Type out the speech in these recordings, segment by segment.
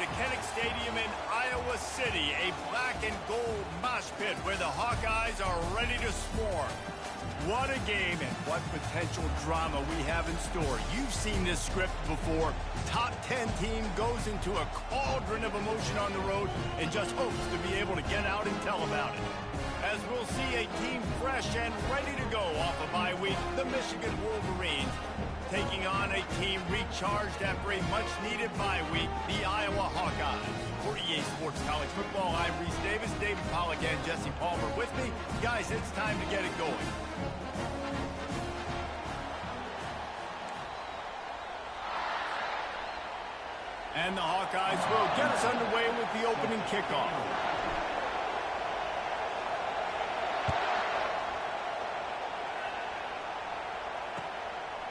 to Kinnick Stadium in Iowa City, a black and gold mosh pit where the Hawkeyes are ready to swarm. What a game and what potential drama we have in store. You've seen this script before. Top 10 team goes into a cauldron of emotion on the road and just hopes to be able to get out and tell about it. As we'll see a team fresh and ready to go off a bye week, the Michigan Wolverines, taking on a team recharged after a much-needed bye week, the Iowa Hawkeyes. For EA Sports College Football, I'm Reese Davis, David Pollack, and Jesse Palmer with me. Guys, it's time to get it going. And the Hawkeyes will get us underway with the opening kickoff.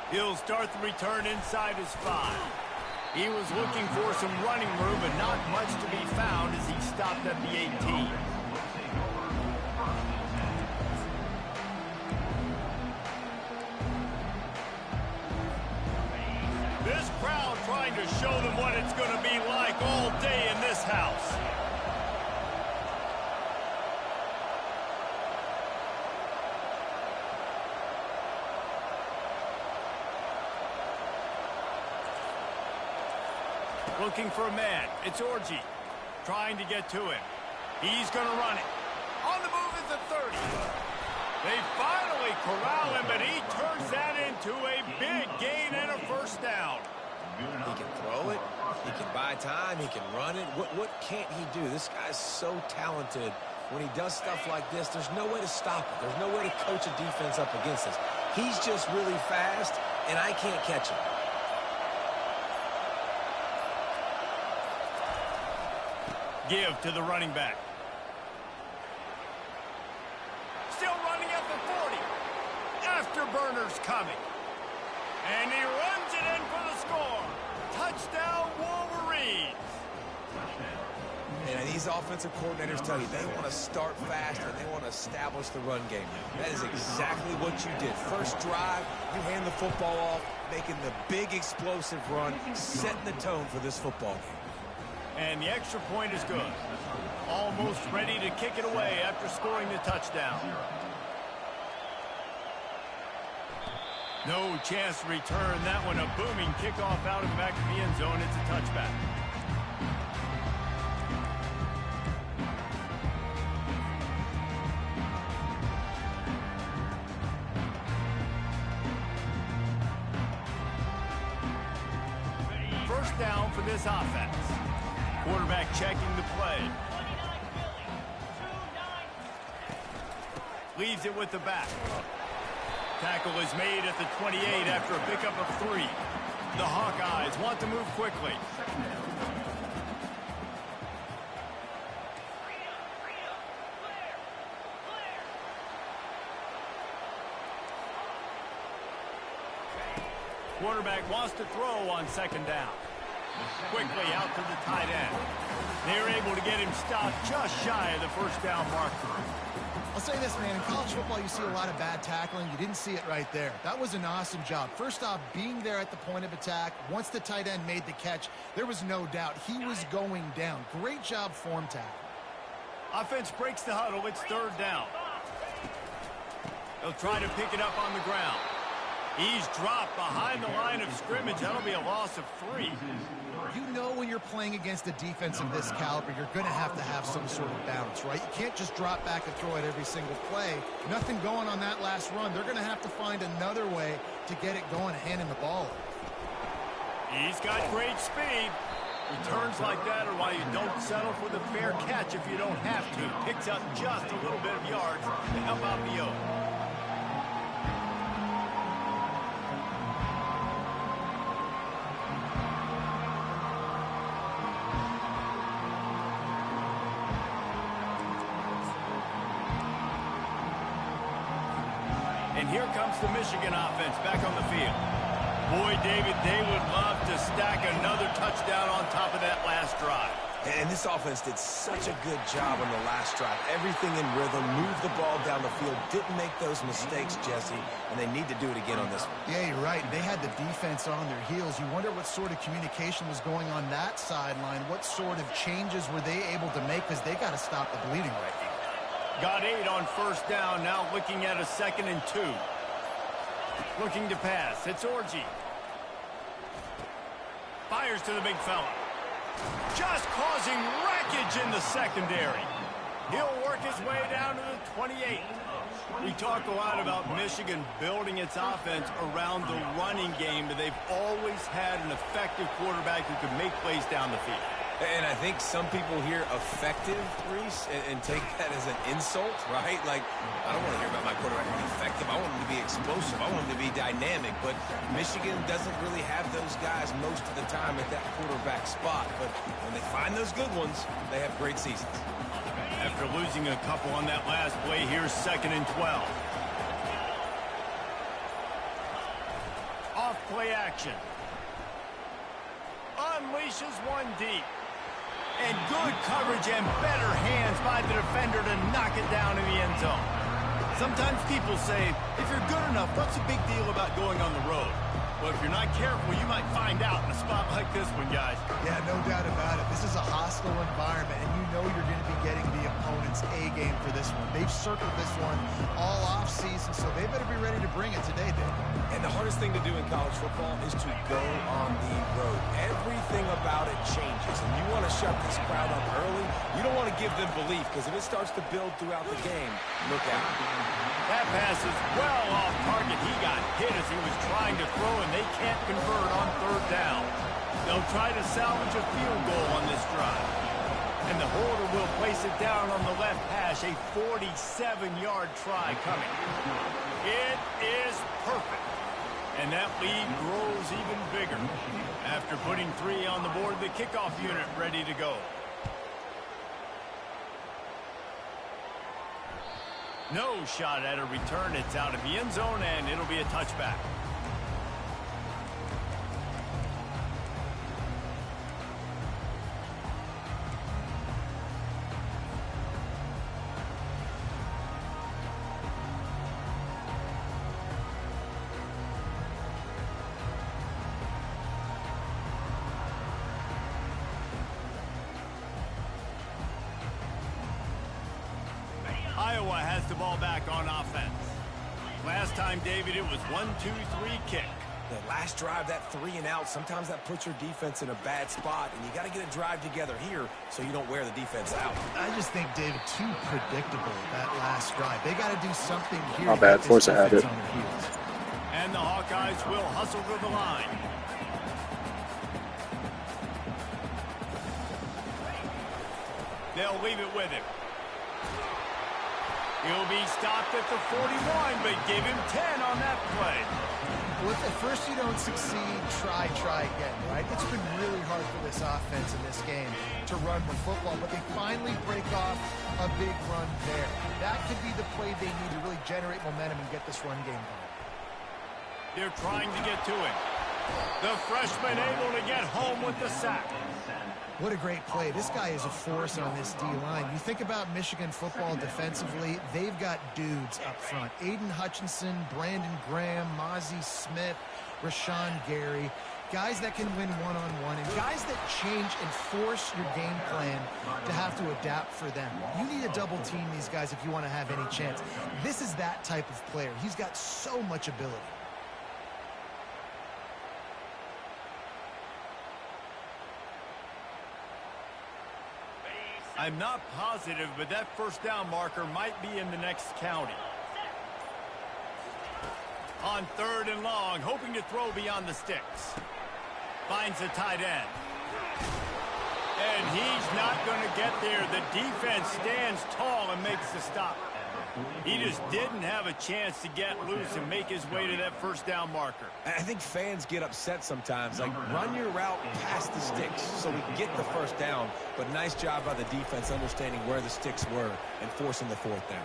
He'll start the return inside his 5. He was looking for some running room, but not much to be found as he stopped at the 18. This crowd trying to show them what it's going to be like all day in this house. Looking for a man. It's Orji. Trying to get to him. He's going to run it. On the move is the 30. They finally corral him, but he turns that into a big gain and a first down. He can throw it. He can buy time. He can run it. What can't he do? This guy's so talented. When he does stuff like this, there's no way to stop it. There's no way to coach a defense up against this. He's just really fast, and I can't catch him. Give to the running back. Still running at the 40. Afterburner's coming. And he runs it in for the score. Touchdown, Wolverines. And these offensive coordinators tell you they want to start fast and they want to establish the run game. That is exactly what you did. First drive, you hand the football off, making the big explosive run, setting the tone for this football game. And the extra point is good. Almost ready to kick it away after scoring the touchdown. No chance to return that one. A booming kickoff out of the back of the end zone. It's a touchback. First down for this offense. Quarterback checking the play. Leaves it with the back. Tackle is made at the 28 after a pickup of 3. The Hawkeyes want to move quickly. Quarterback wants to throw on second down. Quickly out to the tight end. They're able to get him stopped just shy of the first down marker. I'll say this, man. In college football, you see a lot of bad tackling. You didn't see it right there. That was an awesome job. First off, being there at the point of attack. Once the tight end made the catch, there was no doubt he was going down. Great job form tackle. Offense breaks the huddle. It's third down. They'll try to pick it up on the ground. He's dropped behind the line of scrimmage. That'll be a loss of 3. You know when you're playing against a defense of this caliber, you're going to have some sort of balance, right? You can't just drop back and throw it every single play. Nothing going on that last run. They're going to have to find another way to get it going, handing the ball. He's got great speed. Returns like that are why you don't settle for the fair catch if you don't have to. Picks up just a little bit of yards to help out the O. And here comes the Michigan offense back on the field. Boy, David, they would love to stack another touchdown on top of that last drive. And this offense did such a good job on the last drive. Everything in rhythm, moved the ball down the field, didn't make those mistakes, Jesse, and they need to do it again on this one. Yeah, you're right. They had the defense on their heels. You wonder what sort of communication was going on that sideline. What sort of changes were they able to make, because they got to stop the bleeding right now. Got 8 on first down, now looking at a 2nd and 2. Looking to pass, it's Orji. Fires to the big fella. Just causing wreckage in the secondary. He'll work his way down to the 28. We talk a lot about Michigan building its offense around the running game, but they've always had an effective quarterback who can make plays down the field. And I think some people hear effective, Reese, and take that as an insult, right? Like, I don't want to hear about my quarterback being effective. I want him to be explosive. I want him to be dynamic. But Michigan doesn't really have those guys most of the time at that quarterback spot. But when they find those good ones, they have great seasons. After losing a couple on that last play, here's 2nd and 12. Off play action. Unleashes one deep. And good coverage and better hands by the defender to knock it down in the end zone. Sometimes people say, if you're good enough, what's the big deal about going on the road? Well, if you're not careful, you might find out in a spot like this one, guys. Yeah, no doubt about it. This is a hostile environment, and you know you're going to be getting the opponent's A game for this one. They've circled this one all offseason, so they better be ready to bring it today, Dave. And the hardest thing to do in college football is to go on the road. Everything about it changes, and you want to shut this crowd up early. You don't want to give them belief, because if it starts to build throughout the game, look out. That pass is well off target. He got hit as he was trying to throw, and they can't convert on 3rd down. They'll try to salvage a field goal on this drive. And the holder will place it down on the left hash. A 47-yard try coming. It is perfect. And that lead grows even bigger. After putting 3 on the board, the kickoff unit ready to go. No shot at a return. It's out of the end zone, and it'll be a touchback. Iowa has the ball back on offense. Last time, David, it was 1-2-3 kick. The last drive, that 3 and out, sometimes that puts your defense in a bad spot, and you got to get a drive together here so you don't wear the defense out. I just think, David, too predictable, that last drive. They got to do something here. Not bad. Force it had it. And the Hawkeyes will hustle to the line. They'll leave it with him. He'll be stopped at the 41, but give him 10 on that play. Well, if at first you don't succeed, try again, right? It's been really hard for this offense in this game to run the football, but they finally break off a big run there. That could be the play they need to really generate momentum and get this run game going. They're trying to get to him. The freshman able to get home with the sack. What a great play. This guy is a force on this D-line. You think about Michigan football defensively, they've got dudes up front. Aiden Hutchinson, Brandon Graham, Mozzie Smith, Rashawn Gary. Guys that can win one-on-one and guys that change and force your game plan to have to adapt for them. You need to double team these guys if you want to have any chance. This is that type of player. He's got so much ability. I'm not positive, but that first down marker might be in the next county. On 3rd and long, hoping to throw beyond the sticks. Finds the tight end. And he's not going to get there. The defense stands tall and makes the stop. He just didn't have a chance to get loose and make his way to that first down marker. I think fans get upset sometimes. Like, run your route past the sticks so we get the first down. But nice job by the defense understanding where the sticks were and forcing the 4th down.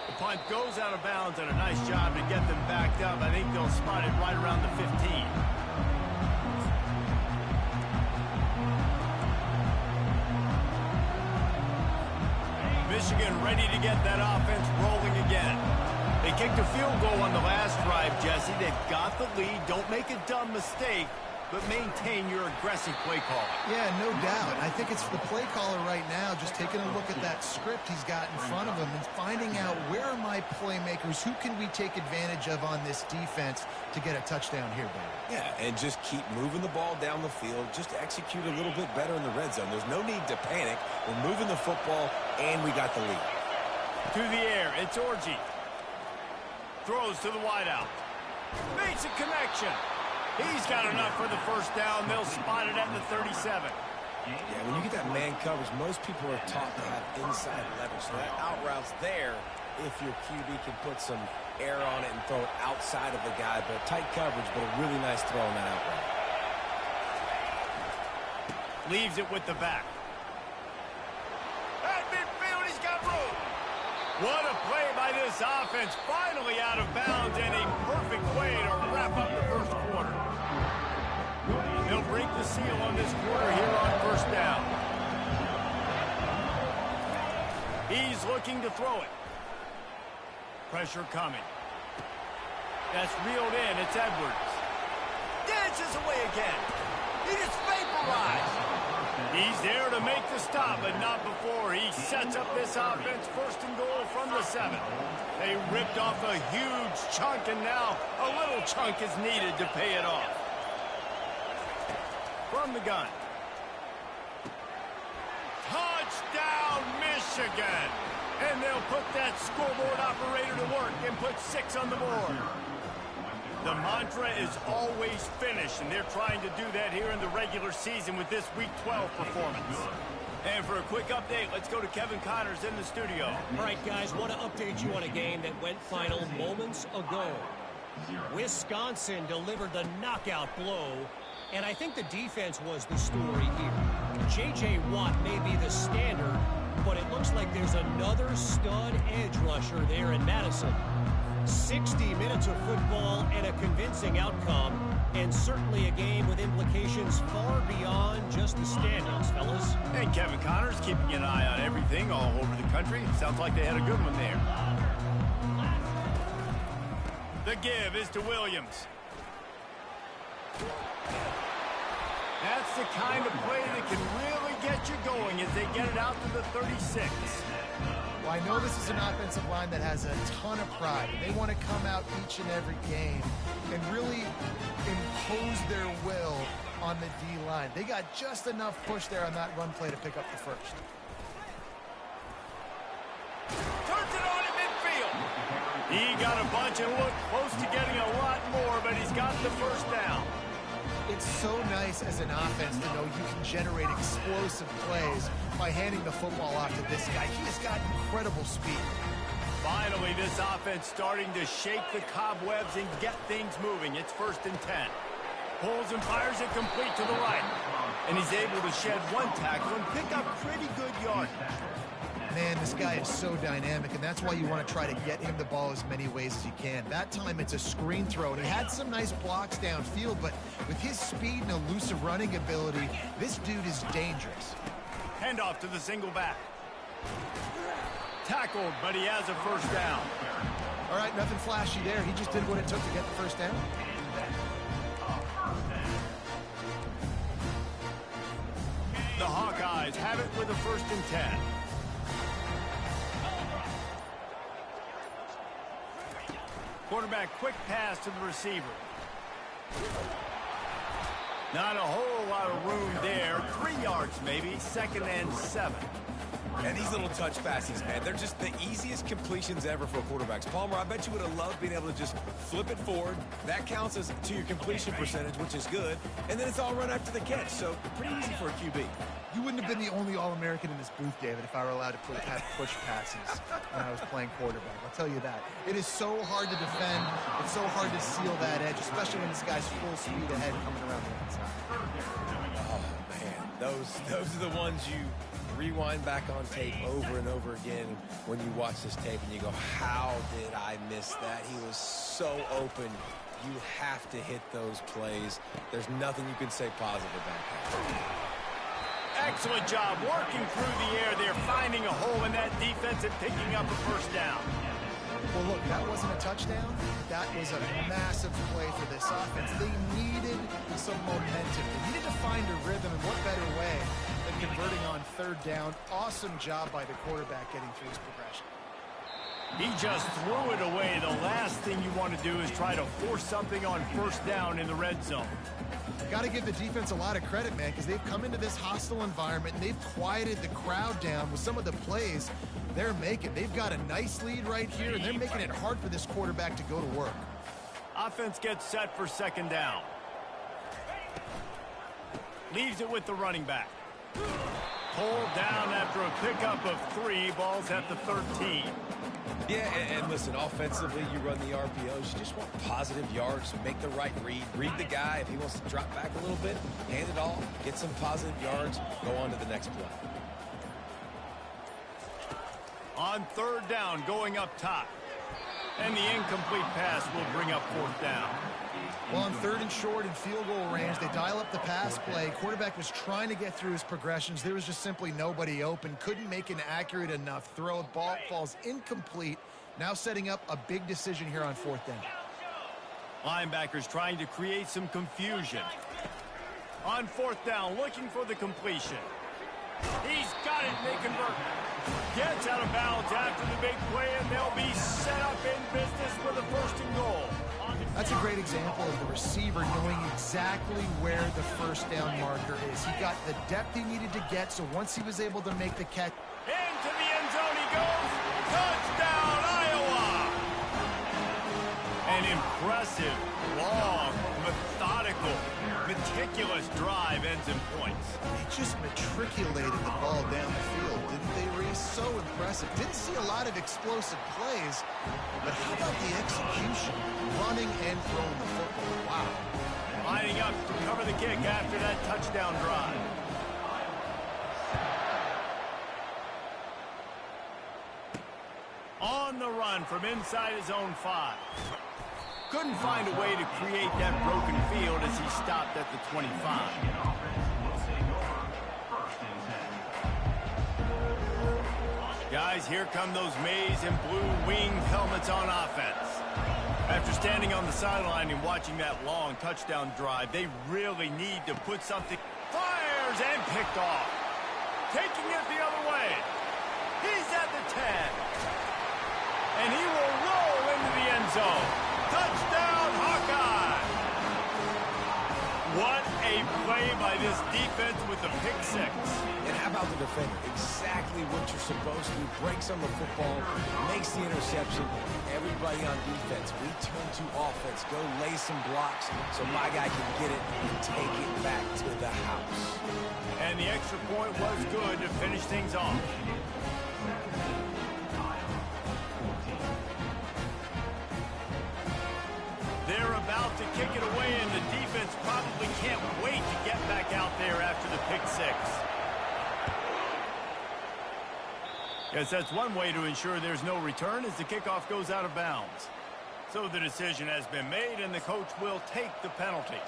The punt goes out of bounds, and a nice job to get them backed up. I think they'll spot it right around the 15. Michigan ready to get that offense rolling again. They kicked a field goal on the last drive, Jesse. They've got the lead. Don't make a dumb mistake, but maintain your aggressive play call. Yeah, no doubt. I think it's the play caller right now just taking a look at that script he's got in front of him and finding out where are my playmakers, who can we take advantage of on this defense to get a touchdown here, baby. Yeah, and just keep moving the ball down the field. Just execute a little bit better in the red zone. There's no need to panic. We're moving the football, and we got the lead. To the air, it's Orji. Throws to the wideout. Makes a connection. He's got enough for the first down. They'll spot it at the 37. Yeah, when you get that man coverage, most people are taught to have inside leverage. So that out route's there if your QB can put some air on it and throw it outside of the guy. But tight coverage, but a really nice throw on that out route. Leaves it with the back. At midfield, he's got room. What a play by this offense. Finally out of bounds and a perfect way to wrap up the first quarter. They'll break the seal on this quarter here on first down. He's looking to throw it. Pressure coming. That's reeled in. It's Edwards. Dances away again. He is vaporized. He's there to make the stop, but not before he sets up this offense first and goal from the 7. They ripped off a huge chunk, and now a little chunk is needed to pay it off. From the gun. Touchdown, Michigan! And they'll put that scoreboard operator to work and put 6 on the board. The mantra is always finish, and they're trying to do that here in the regular season with this Week 12 performance. And for a quick update, let's go to Kevin Connors in the studio. All right, guys, want to update you on a game that went final moments ago. Wisconsin delivered the knockout blow, and I think the defense was the story here. J.J. Watt may be the standard, but it looks like there's another stud edge rusher there in Madison. 60 minutes of football and a convincing outcome, and certainly a game with implications far beyond just the standings, fellas. And Kevin Connors keeping an eye on everything all over the country. Sounds like they had a good one there. The give is to Williams. That's the kind of play that can really get you going as they get it out to the 36. Well, I know this is an offensive line that has a ton of pride. They want to come out each and every game and really impose their will on the D-line. They got just enough push there on that run play to pick up the first. Turns it on in midfield. He got a bunch and looked close to getting a lot more, but he's got the first down. It's so nice as an offense to know you can generate explosive plays by handing the football off to this guy. He has got incredible speed. Finally, this offense starting to shake the cobwebs and get things moving. It's 1st and 10. Pulls and fires it complete to the right. And he's able to shed one tackle and pick up pretty good yardage. Man, this guy is so dynamic, and that's why you want to try to get him the ball as many ways as you can. That time it's a screen throw, and he had some nice blocks downfield, but with his speed and elusive running ability, this dude is dangerous. Handoff to the single back. Tackled, but he has a first down. All right, nothing flashy there. He just did what it took to get the first down. The Hawkeyes have it with a 1st and 10. Quarterback quick pass to the receiver. Not a whole lot of room there. 3 yards maybe. 2nd and 7. And these little touch passes, man, they're just the easiest completions ever for quarterbacks. Palmer, I bet you would have loved being able to just flip it forward. That counts as to your completion percentage, which is good. And then it's all run after the catch, so pretty easy for a QB. You wouldn't have been the only All-American in this booth, David, if I were allowed to have push passes when I was playing quarterback. I'll tell you that. It is so hard to defend. It's so hard to seal that edge, especially when this guy's full speed ahead coming around the inside. Oh, man. Those are the ones you rewind back on tape over and over again when you watch this tape and you go, how did I miss that? He was so open. You have to hit those plays. There's nothing you can say positive about that. Excellent job working through the air there, finding a hole in that defense and picking up a first down. Well, look, that wasn't a touchdown. That was a massive play for this offense. They needed some momentum. They needed to find a rhythm, and what better way than converting on third down. Awesome job by the quarterback getting through his progression. He just threw it away. The last thing you want to do is try to force something on first down in the red zone. Got to give the defense a lot of credit, man, because they've come into this hostile environment and they've quieted the crowd down with some of the plays they're making. They've got a nice lead right here, and they're making it hard for this quarterback to go to work. Offense gets set for second down. Leaves it with the running back. Pulled down after a pickup of 3. Balls at the 13. Yeah, and listen, offensively, you run the RPOs. You just want positive yards, make the right read. Read the guy. If he wants to drop back a little bit, hand it off, get some positive yards, go on to the next play. On third down, going up top. And the incomplete pass will bring up fourth down. Well, on third and short and field goal range, they dial up the pass play. Quarterback was trying to get through his progressions. There was just simply nobody open. Couldn't make an accurate enough throw. Ball falls incomplete. Now setting up a big decision here on fourth down. Linebackers trying to create some confusion. On fourth down, looking for the completion. He's got it, and they convert. Gets out of bounds after the big play, and they'll be set up in business for the first and goal. That's a great example of the receiver knowing exactly where the first down marker is. He got the depth he needed to get, so once he was able to make the catch. Into the end zone he goes. Touchdown, Iowa! An impressive, long, methodical, meticulous drive ends in points. They just matriculated the ball down the field, didn't they, Reese? So impressive. Didn't see a lot of explosive plays, but how about the execution? Running and throwing the football. Wow. Lining up to cover the kick after that touchdown drive. On the run from inside his own 5. Couldn't find a way to create that broken field as he stopped at the 25. Guys, here come those maize and blue winged helmets on offense. After standing on the sideline and watching that long touchdown drive, they really need to put something. Fires and picked off. Taking it the other way. He's at the 10. And he will roll into the end zone. Touchdown, Hawkeye! What a play by this defense with the pick 6. And how about the defender? Exactly what you're supposed to do. Breaks on the football, makes the interception. Everybody on defense, we turn to offense. Go lay some blocks so my guy can get it and take it back to the house. And the extra point was good to finish things off. They're about to kick it away, and the defense probably can't wait to get back out there after the pick 6. Guess that's one way to ensure there's no return as the kickoff goes out of bounds. So the decision has been made, and the coach will take the penalty.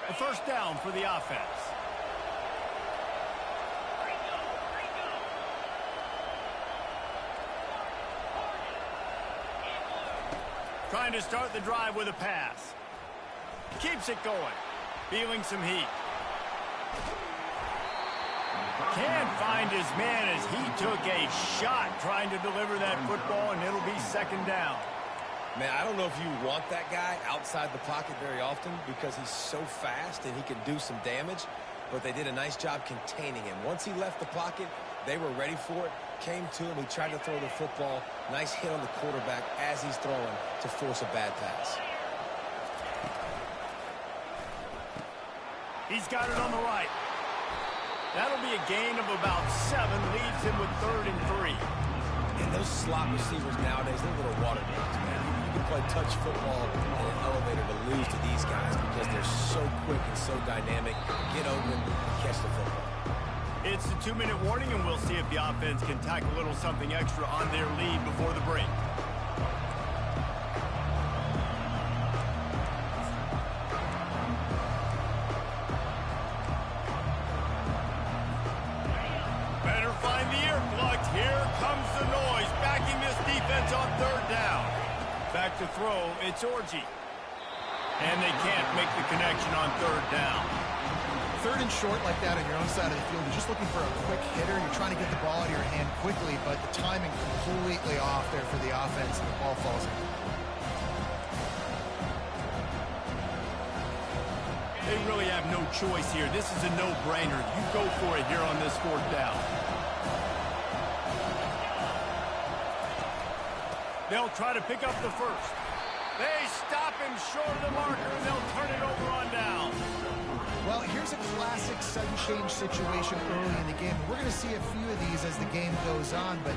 A first down for the offense. Trying to start the drive with a pass. Keeps it going. Feeling some heat. Can't find his man as he took a shot trying to deliver that football, and it'll be second down. Man, I don't know if you want that guy outside the pocket very often because he's so fast and he can do some damage, but they did a nice job containing him. Once he left the pocket, they were ready for it, came to him, he tried to throw the football. Nice hit on the quarterback as he's throwing to force a bad pass. He's got it on the right. That'll be a gain of about 7, leaves him with 3rd and 3. And those slot receivers nowadays, they're little water dogs, man. You can play touch football in an elevator to lose to these guys because they're so quick and so dynamic. Get open, catch the football. It's the 2-minute warning, and we'll see if the offense can tack a little something extra on their lead before the break. Here comes the noise, backing this defense on third down. Back to throw, it's Orji. And they can't make the connection on third down. Third and short like that on your own side of the field, you're just looking for a quick hitter. You're trying to get the ball out of your hand quickly, but the timing completely off there for the offense, and the ball falls in. They really have no choice here. This is a no-brainer. You go for it here on this fourth down. They'll try to pick up the first. They stop him short of the marker, and they'll turn it over on down. Well, here's a classic sudden change situation early in the game. We're going to see a few of these as the game goes on, but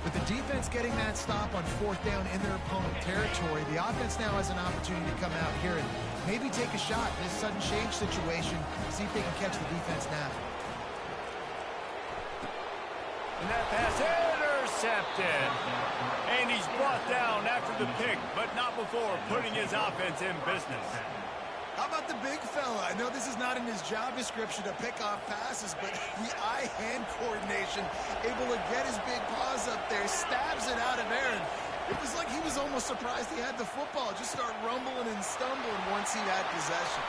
with the defense getting that stop on fourth down in their opponent territory, the offense now has an opportunity to come out here and maybe take a shot in this sudden change situation, see if they can catch the defense now. And that pass intercepted. And he's brought down after the pick, but not before putting his offense in business. How about the big fella? I know this is not in his job description to pick off passes, but the eye-hand coordination, able to get his big paws up there, stabs it out of Aaron. It was like he was almost surprised he had the football. Just start rumbling and stumbling once he had possession.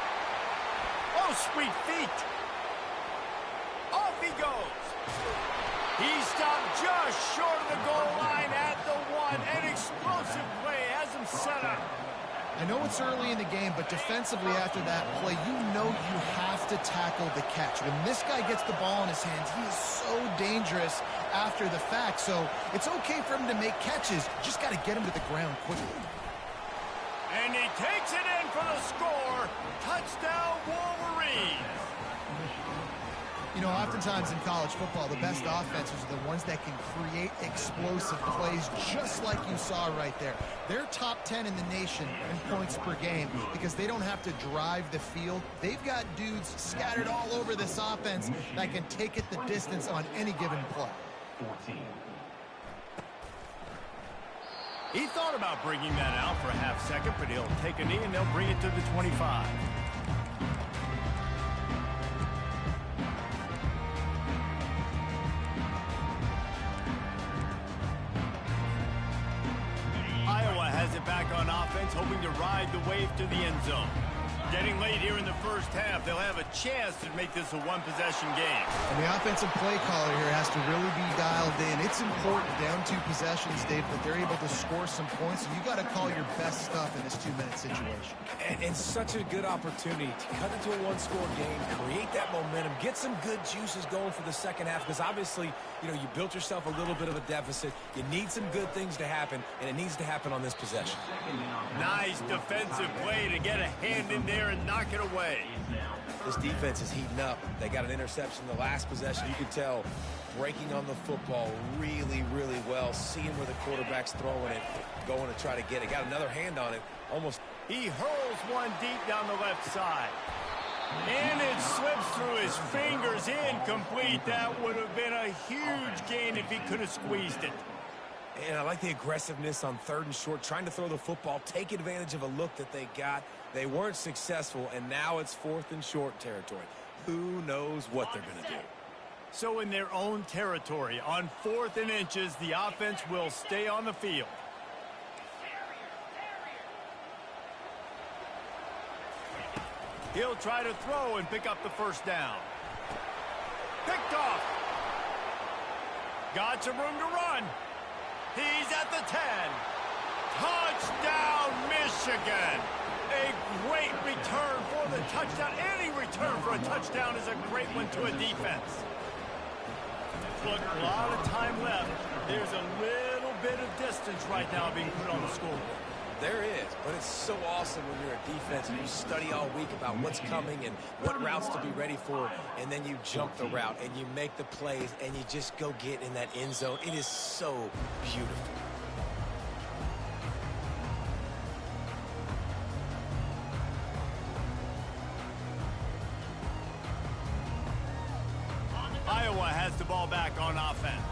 Oh, sweet feet. Off he goes. He stopped just short of the goal line at the one. An explosive play has him set up. I know it's early in the game, but defensively after that play, you know you have to tackle the catch. When this guy gets the ball in his hands, he is so dangerous after the fact. So it's okay for him to make catches. Just got to get him to the ground quickly. And he takes it in for the score. Touchdown, Wolverines. You know, oftentimes in college football, the best offenses are the ones that can create explosive plays, just like you saw right there. They're top 10 in the nation in points per game because they don't have to drive the field. They've got dudes scattered all over this offense that can take it the distance on any given play. 14. He thought about bringing that out for a half second, but he'll take a knee and they'll bring it to the 25. Iowa has it back on offense, hoping to ride the wave to the end zone. Getting late here in the first half, they'll have a chance to make this a one-possession game. And the offensive play caller here has to really be dialed in. It's important down two possessions, Dave, that they're able to score some points. So you got to call your best stuff in this two-minute situation. And such a good opportunity to cut into a one-score game, create that momentum, get some good juices going for the second half, because obviously, you know, you built yourself a little bit of a deficit. You need some good things to happen, and it needs to happen on this possession. Nice defensive play to get a hand in there and knock it away. This defense is heating up. They got an interception the last possession. You could tell breaking on the football really, really well, seeing where the quarterback's throwing it, going to try to get it. Got another hand on it. Almost. He hurls one deep down the left side. And it slips through his fingers, incomplete. That would have been a huge gain if he could have squeezed it. And I like the aggressiveness on third and short, trying to throw the football, take advantage of a look that they got. They weren't successful, and now it's fourth and short territory. Who knows what they're going to do? So in their own territory, on 4th and inches, the offense will stay on the field. He'll try to throw and pick up the first down. Picked off. Got some room to run. He's at the 10. Touchdown, Michigan. A great return for the touchdown. Any return for a touchdown is a great one to a defense. Look, a lot of time left. There's a little bit of distance right now being put on the scoreboard. There is, but it's so awesome when you're a defense and you study all week about what's coming and what routes to be ready for, and then you jump the route and you make the plays and you just go get in that end zone. It is so beautiful. Iowa has the ball back on offense.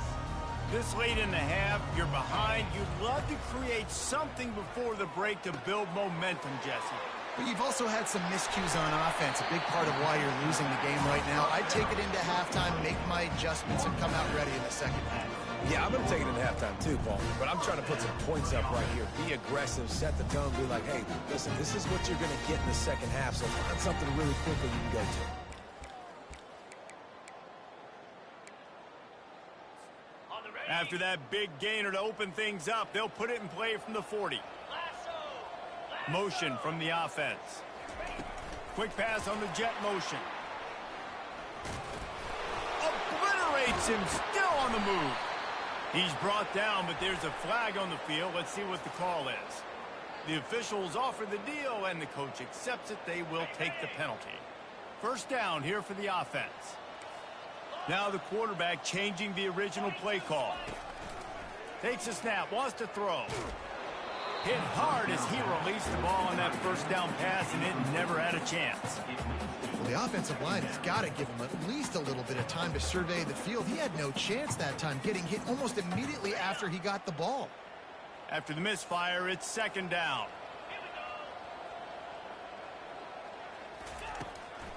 This late in the half, you're behind. You'd love to create something before the break to build momentum, Jesse. But you've also had some miscues on offense, a big part of why you're losing the game right now. I'd take it into halftime, make my adjustments, and come out ready in the second half. Yeah, I'm going to take it in halftime too, Paul. But I'm trying to put some points up right here. Be aggressive, set the tone, be like, hey, listen, this is what you're going to get in the second half, so find something really quickly you can go to. After that big gainer to open things up, they'll put it in play from the 40. Motion from the offense. Quick pass on the jet motion. Obliterates him, still on the move. He's brought down, but there's a flag on the field. Let's see what the call is. The officials offer the deal, and the coach accepts it. They will take the penalty. First down here for the offense. Now the quarterback changing the original play call. Takes a snap, wants to throw. Hit hard as he released the ball on that first down pass, and it never had a chance. Well, the offensive line has got to give him at least a little bit of time to survey the field. He had no chance that time, getting hit almost immediately after he got the ball. After the misfire, it's second down.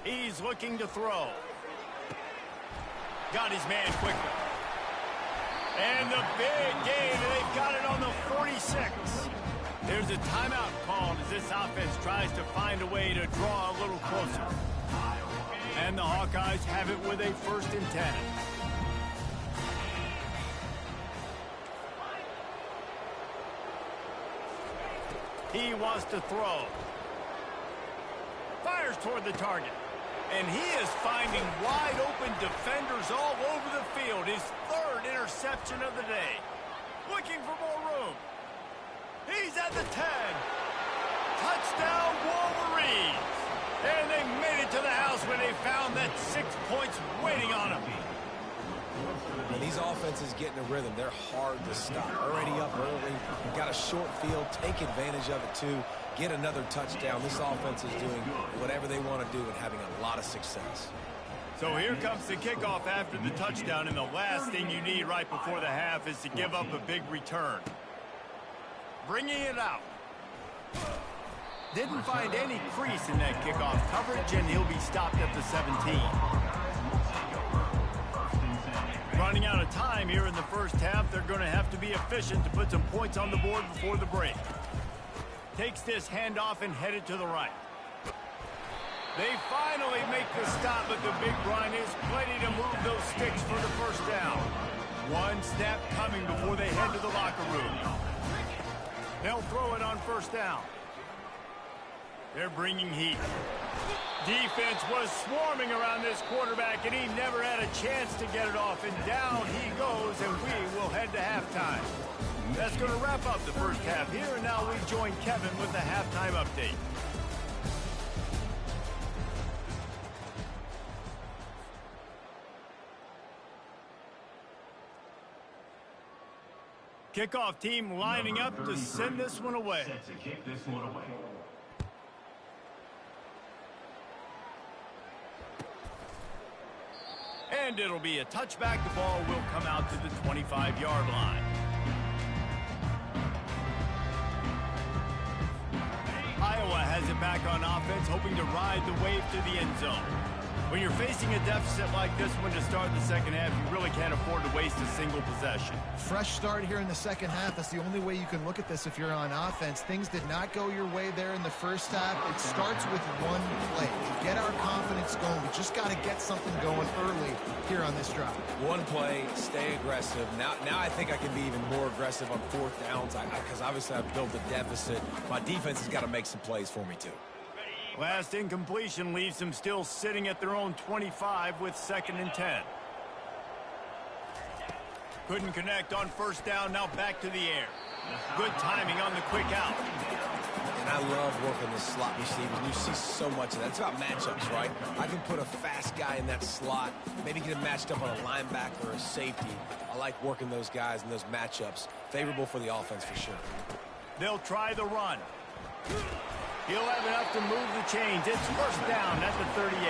He's looking to throw. Got his man quickly. And the big gain, and they've got it on the 46. There's a timeout called as this offense tries to find a way to draw a little closer. And the Hawkeyes have it with a 1st and 10. He wants to throw. Fires toward the target. And he is finding wide-open defenders all over the field. His 3rd interception of the day. Looking for more room. He's at the 10. Touchdown, Wolverines. And they made it to the house when they found that 6 points waiting on them. When these offenses get in a rhythm, they're hard to stop. Already up early. Got a short field. Take advantage of it, too. Get another touchdown. This offense is doing whatever they want to do and having a lot of success. So here comes the kickoff after the touchdown, and the last thing you need right before the half is to give up a big return. Bringing it out. Didn't find any crease in that kickoff coverage, and he'll be stopped at the 17. Running out of time here in the first half, they're going to have to be efficient to put some points on the board before the break. Takes this handoff and headed to the right. They finally make the stop, but the big Brian is plenty to move those sticks for the first down. One snap coming before they head to the locker room. They'll throw it on first down. They're bringing heat. Defense was swarming around this quarterback, and he never had a chance to get it off. And down he goes, and we will head to halftime. That's going to wrap up the first half here, and now we join Kevin with the halftime update. Kickoff team lining up to send this one away. Set to kick this one away. And it'll be a touchback. The ball will come out to the 25-yard line. Iowa has it back on offense, hoping to ride the wave to the end zone. When you're facing a deficit like this one to start the second half, you really can't afford to waste a single possession. Fresh start here in the second half. That's the only way you can look at this if you're on offense. Things did not go your way there in the first half. It starts with one play. To get our confidence going, we just got to get something going early here on this drive. One play, stay aggressive. Now I think I can be even more aggressive on 4th downs because obviously I've built a deficit. My defense has got to make some plays for me, too. Last incompletion leaves them still sitting at their own 25 with 2nd and 10. Couldn't connect on first down, now back to the air. Good timing on the quick out. And I love working the slot receivers. You see so much of that. It's about matchups, right? I can put a fast guy in that slot, maybe get him matched up on a linebacker or a safety. I like working those guys in those matchups. Favorable for the offense for sure. They'll try the run. He'll have enough to move the chains. It's first down at the 38.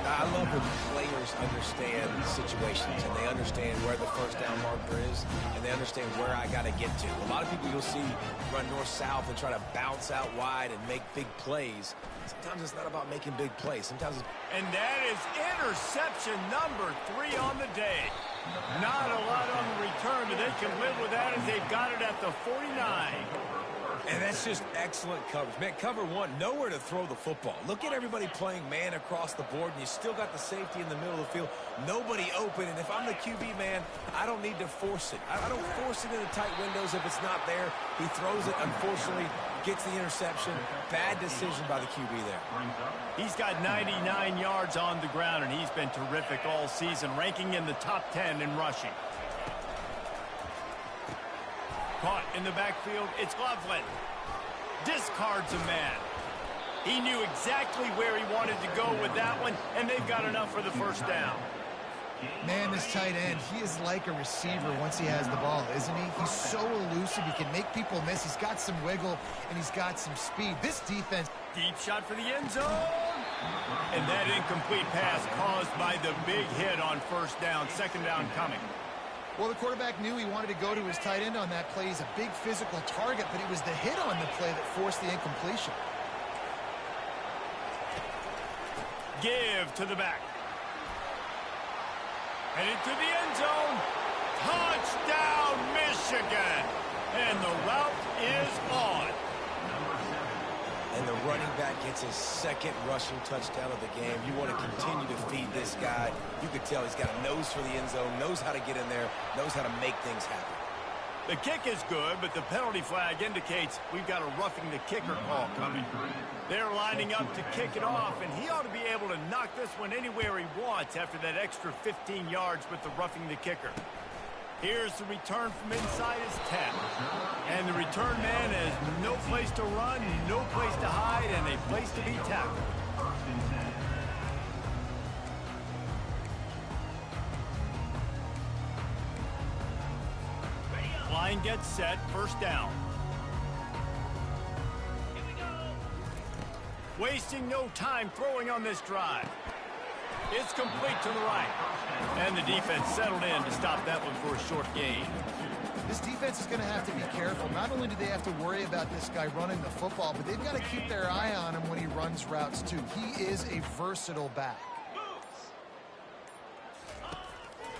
I love when players understand situations and they understand where the first down marker is and they understand where I got to get to. A lot of people you'll see run north-south and try to bounce out wide and make big plays. Sometimes it's not about making big plays. Sometimes it's... And that is interception number 3 on the day. Not a lot on the return. they can live with that as they've got it at the 49. And that's just excellent coverage. Man, cover one, nowhere to throw the football. Look at everybody playing man across the board, and you still got the safety in the middle of the field. Nobody open, and if I'm the QB, man, I don't need to force it. I don't force it into tight windows if it's not there. He throws it, unfortunately, gets the interception. Bad decision by the QB there. He's got 99 yards on the ground, and he's been terrific all season, ranking in the top 10 in rushing. Caught in the backfield, it's Loveland. Discards a man. He knew exactly where he wanted to go with that one, and they've got enough for the first down. Man, this tight end, he is like a receiver once he has the ball, isn't he? He's so elusive. He can make people miss. He's got some wiggle, and he's got some speed. This defense... Deep shot for the end zone. And that incomplete pass caused by the big hit on first down. Second down coming. Well, the quarterback knew he wanted to go to his tight end on that play. He's a big physical target, but it was the hit on the play that forced the incompletion. Give to the back. Headed to the end zone. Touchdown, Michigan. And the route is on. And the running back gets his second rushing touchdown of the game. You want to continue to feed this guy. You could tell he's got a nose for the end zone, knows how to get in there, knows how to make things happen. The kick is good, but the penalty flag indicates we've got a roughing the kicker call coming. They're lining up to kick it off, and he ought to be able to knock this one anywhere he wants after that extra 15 yards with the roughing the kicker. Here's the return from inside his 10. And the return man has no place to run, no place to hide, and a place to be tackled. Line gets set, first down. Wasting no time throwing on this drive. It's complete to the right. And the defense settled in to stop that one for a short gain. This defense is going to have to be careful. Not only do they have to worry about this guy running the football, but they've got to keep their eye on him when he runs routes too. He is a versatile back.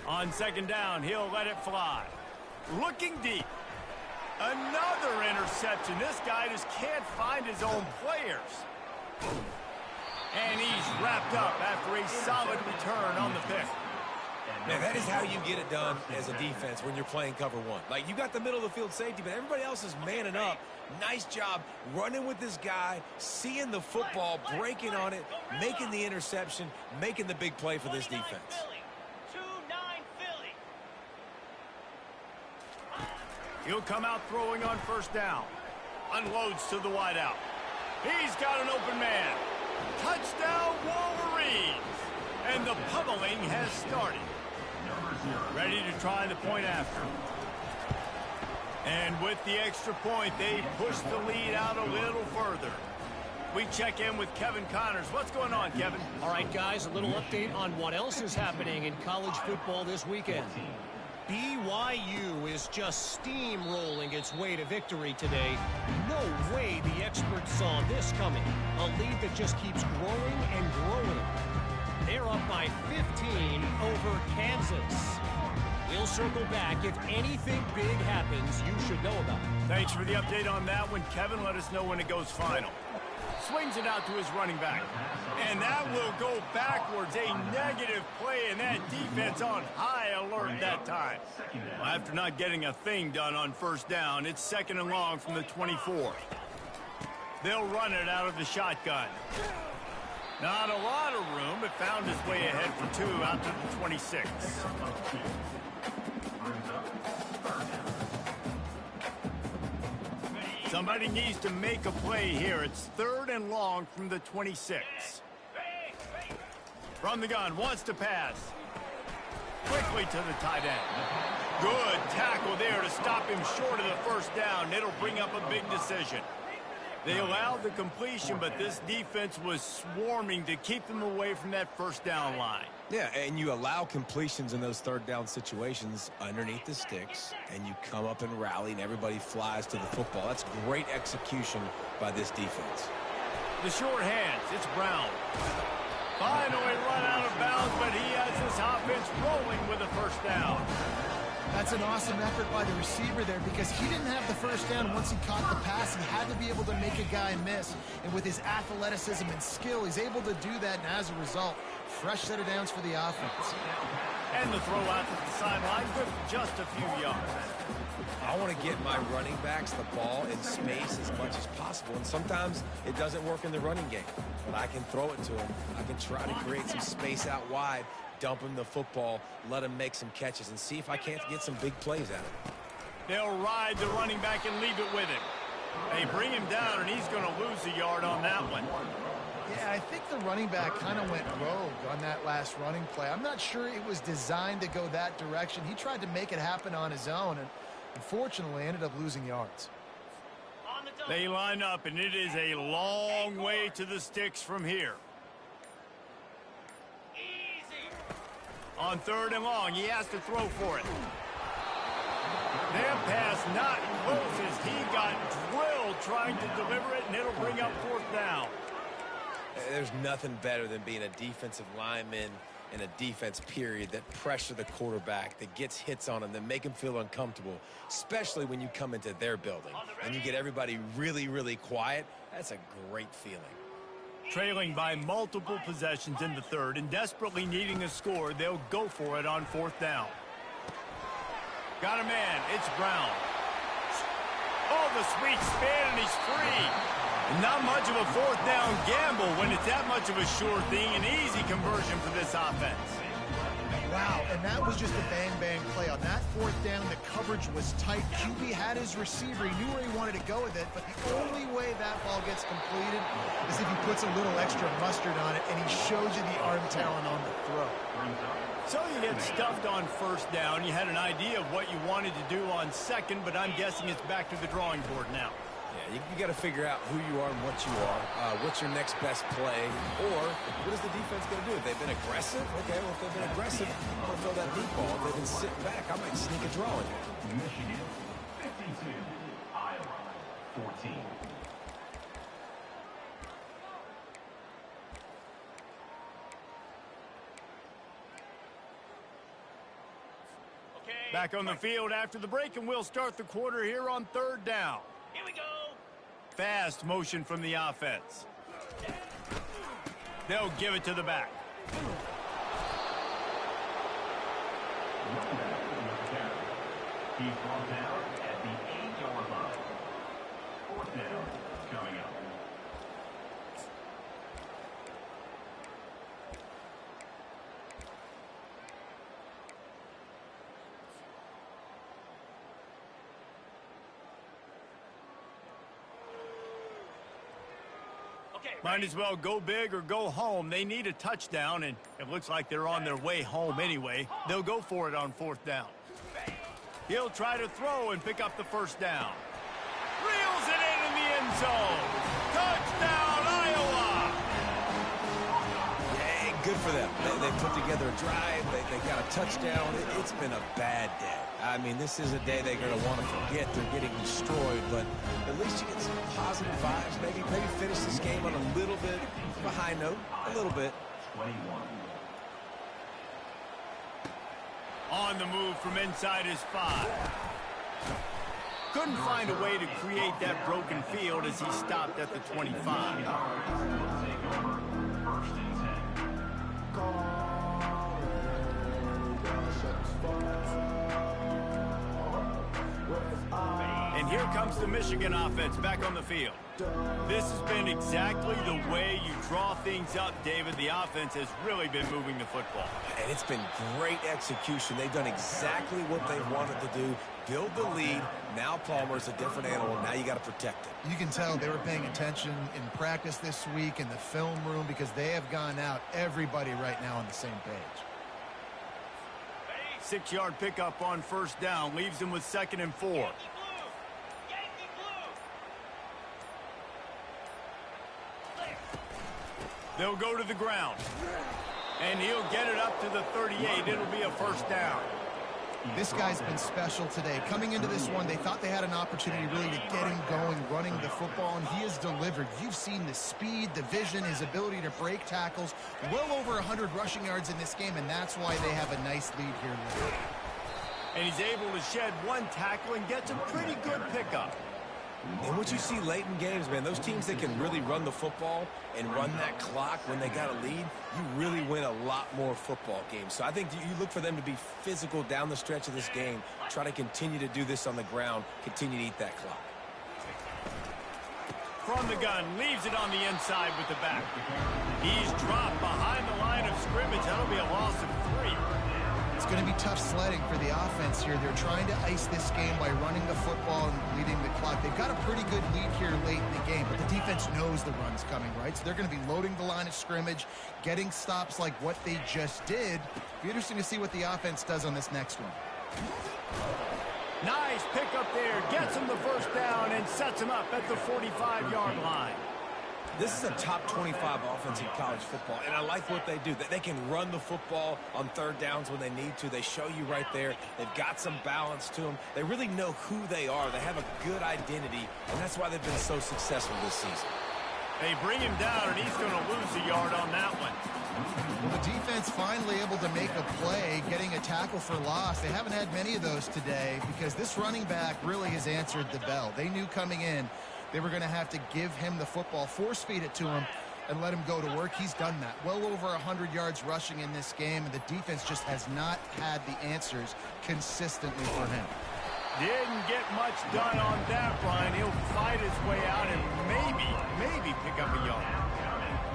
On second down, he'll let it fly. Looking deep. Another interception. This guy just can't find his own players. And he's wrapped up after a solid return on the pick. Now, that is how you get it done as a defense when you're playing cover one. Like, you got the middle of the field safety, but everybody else is manning up. Nice job running with this guy, seeing the football, breaking on it, making the interception, making the big play for this defense. He'll come out throwing on first down. Unloads to the wideout. He's got an open man. Touchdown, Wolverines! And the pummeling has started. Ready to try the point after. And with the extra point, they push the lead out a little further. We check in with Kevin Connors. What's going on, Kevin? All right, guys, a little update on what else is happening in college football this weekend. BYU is just steamrolling its way to victory today. No way the experts saw this coming. A lead that just keeps growing and growing. They're up by 15 over Kansas. We'll circle back. If anything big happens, you should know about it. Thanks for the update on that one, Kevin. Let us know when it goes final. Swings it out to his running back. And that will go backwards. A negative play, and that defense on high alert that time. Well, after not getting a thing done on first down, it's second and long from the 24. They'll run it out of the shotgun. Not a lot of room, but found his way ahead for two out to the 26. Somebody needs to make a play here. It's third and long from the 26. From the gun, wants to pass. Quickly to the tight end. Good tackle there to stop him short of the first down. It'll bring up a big decision. They allowed the completion, but this defense was swarming to keep them away from that first down line. Yeah, and you allow completions in those third down situations underneath the sticks, and you come up and rally, and everybody flies to the football. That's great execution by this defense. The short hands, it's Brown. Finally run out of bounds, but he has this offense rolling with a first down. That's an awesome effort by the receiver there because he didn't have the first down once he caught the pass. He had to be able to make a guy miss. And with his athleticism and skill, he's able to do that. And as a result, fresh set of downs for the offense. And the throw out to the sideline with just a few yards. I want to get my running backs the ball in space as much as possible. And sometimes it doesn't work in the running game. But I can throw it to him. I can try to create some space out wide, dump him the football, let him make some catches, and see if I can't get some big plays out of it. They'll ride the running back and leave it with him. They bring him down, and he's going to lose a yard on that one. Yeah, I think the running back kind of went rogue on that last running play. I'm not sure it was designed to go that direction. He tried to make it happen on his own, and unfortunately ended up losing yards. They line up, and it is a long way to the sticks from here. On 3rd and long, he has to throw for it. That pass not close as he got drilled trying to deliver it, and it'll bring up 4th down. There's nothing better than being a defensive lineman in a defense period that pressure the quarterback, that gets hits on him, that make him feel uncomfortable, especially when you come into their building and you get everybody really, really quiet. That's a great feeling. Trailing by multiple possessions in the 3rd and desperately needing a score, they'll go for it on 4th down. Got a man. It's Brown. Oh, the sweet spin, and he's free. Not much of a 4th down gamble when it's that much of a sure thing. An easy conversion for this offense. Wow, and that was just a bang-bang play. On that 4th down, the coverage was tight. QB had his receiver. He knew where he wanted to go with it, but the only way that ball gets completed is if he puts a little extra mustard on it, and he shows you the arm talent on the throw. So you get stuffed on 1st down. You had an idea of what you wanted to do on 2nd, but I'm guessing it's back to the drawing board now. Yeah, you got to figure out who you are and what you are. What's your next best play? Or what is the defense going to do? If they've been aggressive, okay, well, if they've been aggressive, I'm going to throw that deep ball. If they've been sitting back, I might sneak a draw in here. Michigan, 52. Iowa, 14. Back on the field after the break, and we'll start the quarter here on 3rd down. Here we go. Fast motion from the offense. They'll give it to the back. He's brought down at the 8-yard line. 4th down coming up. Might as well go big or go home. They need a touchdown, and it looks like they're on their way home anyway. They'll go for it on 4th down. He'll try to throw and pick up the 1st down. Reels it in the end zone. Touchdown, Iowa! Hey, good for them. They put together a drive. They got a touchdown. It's been a bad day. I mean, this is a day they're going to want to forget. They're getting destroyed, but at least you get some positive vibes. Maybe finish this game on a little bit of a high note. A little bit. 21. On the move from inside his 5. Couldn't find a way to create that broken field as he stopped at the 25. And here comes the Michigan offense back on the field. This has been exactly the way you draw things up, David. The offense has really been moving the football. And it's been great execution. They've done exactly what they wanted to do. Build the lead. Now Palmer's a different animal. Now you got to protect it. You can tell they were paying attention in practice this week in the film room because they have gone out, everybody right now on the same page. 6-yard pickup on 1st down. Leaves them with 2nd and 4. They'll go to the ground. And he'll get it up to the 38. It'll be a 1st down. This guy's been special today. Coming into this one, they thought they had an opportunity really to get him going, running the football, and he has delivered. You've seen the speed, the vision, his ability to break tackles. Well over 100 rushing yards in this game, and that's why they have a nice lead here. And he's able to shed one tackle and gets a pretty good pickup. And what you see late in games, man, those teams that can really run the football and run that clock when they got a lead, you really win a lot more football games. So I think you look for them to be physical down the stretch of this game, try to continue to do this on the ground, continue to eat that clock. From the gun, leaves it on the inside with the back. He's dropped behind the line of scrimmage. That'll be a loss of 3. It's going to be tough sledding for the offense here. They're trying to ice this game by running the football and leading the clock. They've got a pretty good lead here late in the game, but the defense knows the run's coming, right? So they're going to be loading the line of scrimmage, getting stops like what they just did. It'll be interesting to see what the offense does on this next one. Nice pickup there. Gets him the first down and sets him up at the 45-yard line. This is a top 25 offense in college football, and I like what they do. They can run the football on third downs when they need to. They show you right there. They've got some balance to them. They really know who they are. They have a good identity, and that's why they've been so successful this season. They bring him down, and he's going to lose a yard on that one. Well, the defense finally able to make a play, getting a tackle for loss. They haven't had many of those today because this running back really has answered the bell. They knew coming in they were going to have to give him the football, force feed it to him, and let him go to work. He's done that. Well over 100 yards rushing in this game, and the defense just has not had the answers consistently for him. Didn't get much done on that run. He'll fight his way out and maybe pick up a yard.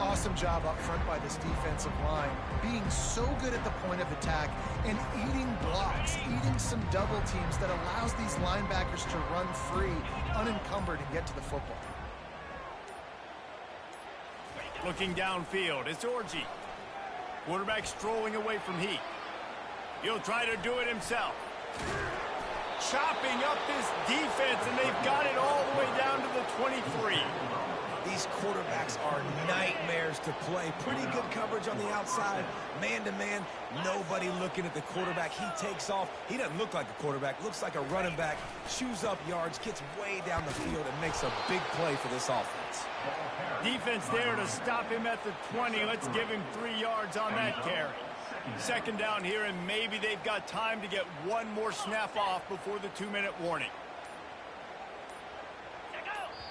Awesome job up front by this defensive line, being so good at the point of attack and eating blocks, eating some double teams that allows these linebackers to run free, unencumbered, and get to the football. Looking downfield, it's Orji. Quarterback strolling away from Heat. He'll try to do it himself. Chopping up this defense, and they've got it all the way down to the 23. These quarterbacks are nightmares to play. Pretty good coverage on the outside. Man-to-man, nobody looking at the quarterback. He takes off. He doesn't look like a quarterback. Looks like a running back. Chews up yards, gets way down the field, and makes a big play for this offense. Defense there to stop him at the 20. Let's give him 3 yards on that carry. Second down here, and maybe they've got time to get one more snap off before the 2-minute warning.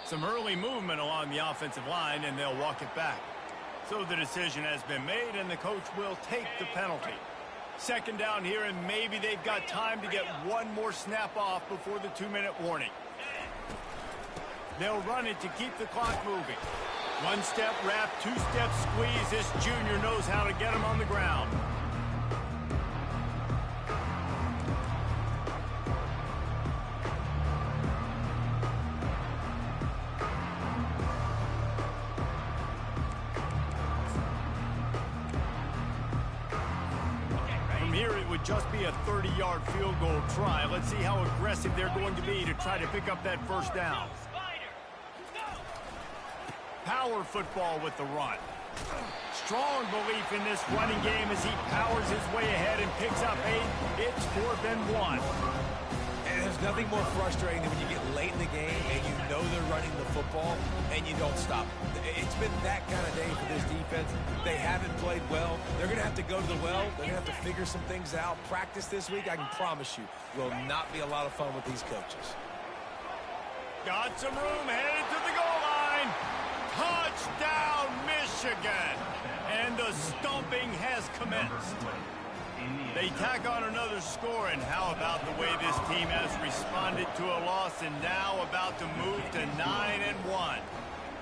Some early movement along the offensive line, and they'll walk it back. So the decision has been made, and the coach will take the penalty. Second down here, and maybe they've got time to get one more snap off before the 2-minute warning. They'll run it to keep the clock moving. One-step wrap, two-step squeeze. This junior knows how to get him on the ground. Here it would just be a 30-yard field goal try. Let's see how aggressive they're going to be to try to pick up that first down. Power football with the run. Strong belief in this running game as he powers his way ahead and picks up 8. It's 4th and 1. And there's nothing more frustrating than when you get late in the game and you know they're running the football and you don't stop. It's been that kind of day for this defense. They haven't played well. They're going to have to go to the well. They're going to have to figure some things out. Practice this week, I can promise you, will not be a lot of fun with these coaches. Got some room, headed to the goal line. Touchdown, Michigan. And the stomping has commenced. They tack on another score, and how about the way this team has responded to a loss and now about to move to 9-1.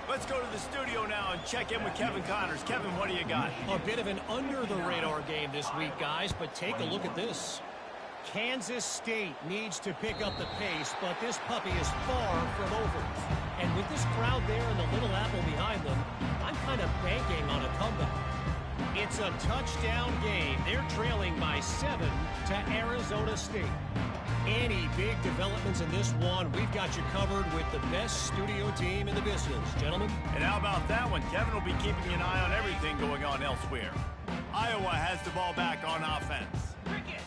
Let's go to the studio now and check in with Kevin Connors. Kevin, what do you got? A bit of an under-the-radar game this week, guys, but take a look at this. Kansas State needs to pick up the pace, but this puppy is far from over. And with this crowd there and the Little Apple behind them, I'm kind of banking on a comeback. It's a touchdown game. They're trailing by 7 to Arizona State. Any big developments in this one, we've got you covered with the best studio team in the business, gentlemen. And how about that one? Kevin will be keeping an eye on everything going on elsewhere. Iowa has the ball back on offense.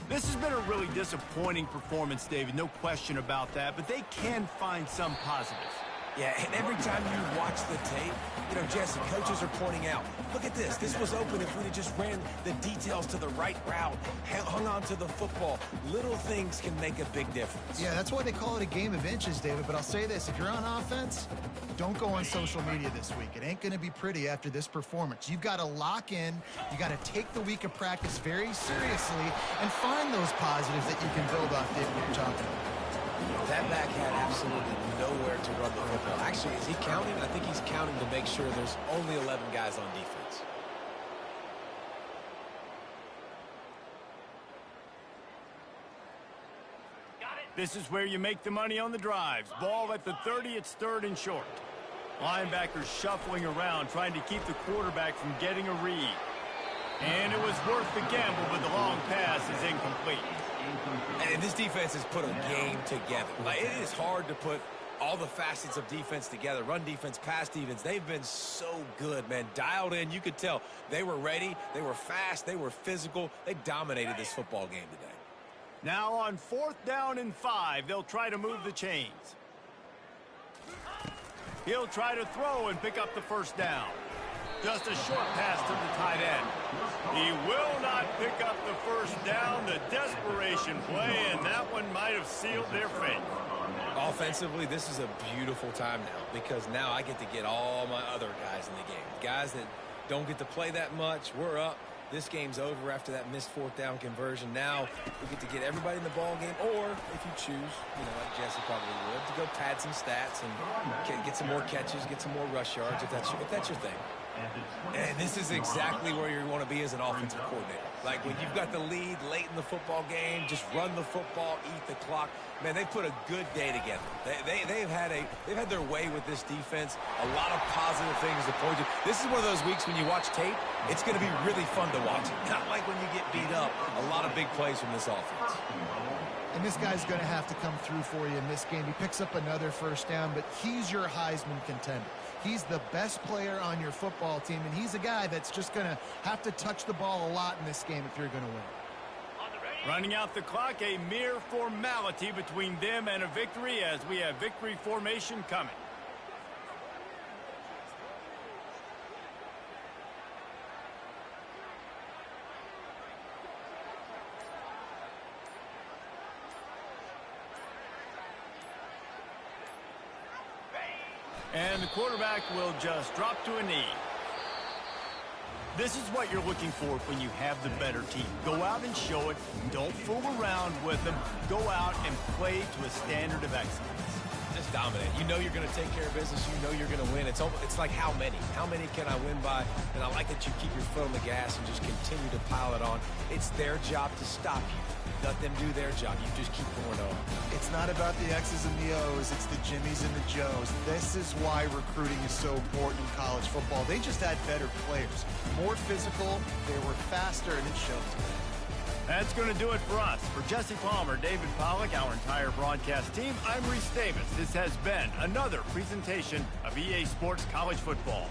This has been a really disappointing performance, David. No question about that, but they can find some positives. Yeah, and every time you watch the tape, you know, Jesse, coaches are pointing out, look at this. This was open if we'd have just ran the details to the right route, hung on to the football. Little things can make a big difference. Yeah, that's why they call it a game of inches, David. But I'll say this, if you're on offense, don't go on social media this week. It ain't going to be pretty after this performance. You've got to lock in. You got to take the week of practice very seriously and find those positives that you can build off, David, what you're talking about. That back had absolutely nowhere to run the football. Actually, is he counting? I think he's counting to make sure there's only 11 guys on defense. This is where you make the money on the drives. Ball at the 30, it's 3rd and short. Linebackers shuffling around, trying to keep the quarterback from getting a read. And it was worth the gamble, but the long pass is incomplete. And this defense has put a game together. Like, it is hard to put all the facets of defense together. Run defense, pass defense. They've been so good, man. Dialed in. You could tell they were ready. They were fast. They were physical. They dominated this football game today. Now on 4th down and 5, they'll try to move the chains. He'll try to throw and pick up the 1st down. Just a short pass to the tight end. He will not pick up the 1st down. The desperation play, and that one might have sealed their fate. Offensively, this is a beautiful time now because now I get to get all my other guys in the game. Guys that don't get to play that much, we're up. This game's over after that missed 4th down conversion. Now we get to get everybody in the ball game, or if you choose, you know, like Jesse probably would, to go pad some stats and get some more catches, get some more rush yards if that's your thing. And this is exactly where you want to be as an offensive coordinator. Like when you've got the lead late in the football game, just run the football, eat the clock. Man, they put a good day together. They've had their way with this defense. A lot of positive things to point to. This is one of those weeks when you watch tape, it's going to be really fun to watch. Not like when you get beat up. A lot of big plays from this offense. And this guy's going to have to come through for you in this game. He picks up another 1st down, but he's your Heisman contender. He's the best player on your football team, and he's a guy that's just going to have to touch the ball a lot in this game if you're going to win. Running out the clock, a mere formality between them and a victory as we have victory formation coming. And the quarterback will just drop to a knee. This is what you're looking for when you have the better team. Go out and show it. Don't fool around with them. Go out and play to a standard of excellence. Just dominate. You know you're going to take care of business. You know you're going to win. It's like how many? How many can I win by? And I like that you keep your foot on the gas and just continue to pile it on. It's their job to stop you. Let them do their job. You just keep going on. It's not about the X's and the O's. It's the Jimmies and the Joes. This is why recruiting is so important in college football. They just had better players. More physical. They were faster, and it showed today. That's going to do it for us. For Jesse Palmer, David Pollack, our entire broadcast team, I'm Reese Davis. This has been another presentation of EA Sports College Football.